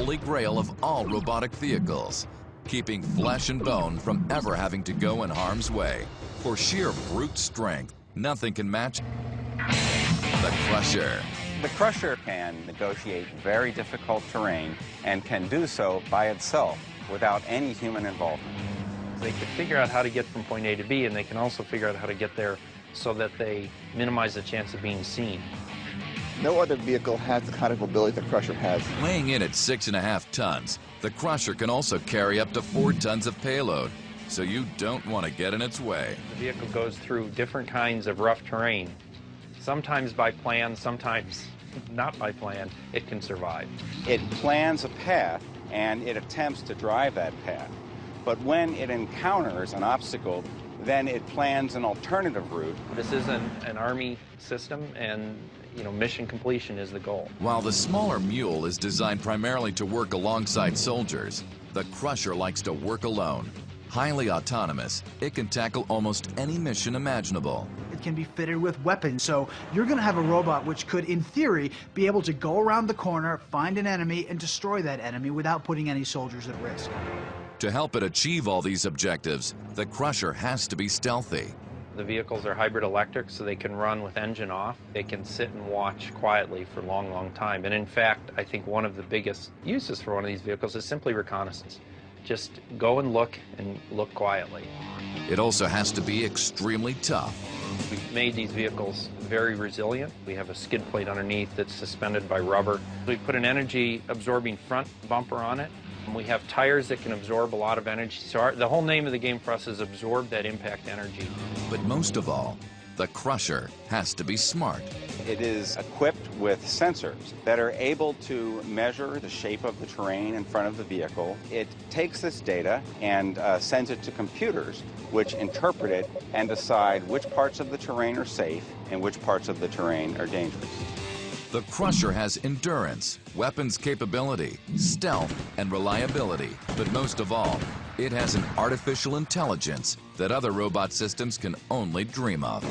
holy grail of all robotic vehicles, keeping flesh and bone from ever having to go in harm's way. For sheer brute strength, nothing can match the Crusher. The Crusher can negotiate very difficult terrain and can do so by itself without any human involvement. They can figure out how to get from point A to B, and they can also figure out how to get there so that they minimize the chance of being seen. No other vehicle has the kind of mobility the Crusher has. Weighing in at 6.5 tons, the Crusher can also carry up to 4 tons of payload, so you don't want to get in its way. The vehicle goes through different kinds of rough terrain. Sometimes by plan, sometimes not by plan, it can survive. It plans a path and it attempts to drive that path. But when it encounters an obstacle, then it plans an alternative route. This is an Army system, and mission completion is the goal. While the smaller Mule is designed primarily to work alongside soldiers, the Crusher likes to work alone. Highly autonomous, it can tackle almost any mission imaginable. It can be fitted with weapons, so you're going to have a robot which could, in theory, be able to go around the corner, find an enemy, and destroy that enemy without putting any soldiers at risk. To help it achieve all these objectives, the Crusher has to be stealthy. The vehicles are hybrid electric, so they can run with engine off. They can sit and watch quietly for a long, long time. And in fact, I think one of the biggest uses for one of these vehicles is simply reconnaissance. Just go and look quietly. It also has to be extremely tough. We've made these vehicles very resilient. We have a skid plate underneath that's suspended by rubber. We put an energy-absorbing front bumper on it. And we have tires that can absorb a lot of energy. So the whole name of the game for us is absorb that impact energy. But most of all, the Crusher has to be smart. It is equipped with sensors that are able to measure the shape of the terrain in front of the vehicle. It takes this data and sends it to computers, which interpret it and decide which parts of the terrain are safe and which parts of the terrain are dangerous. The Crusher has endurance, weapons capability, stealth, and reliability. But most of all, it has an artificial intelligence that other robot systems can only dream of.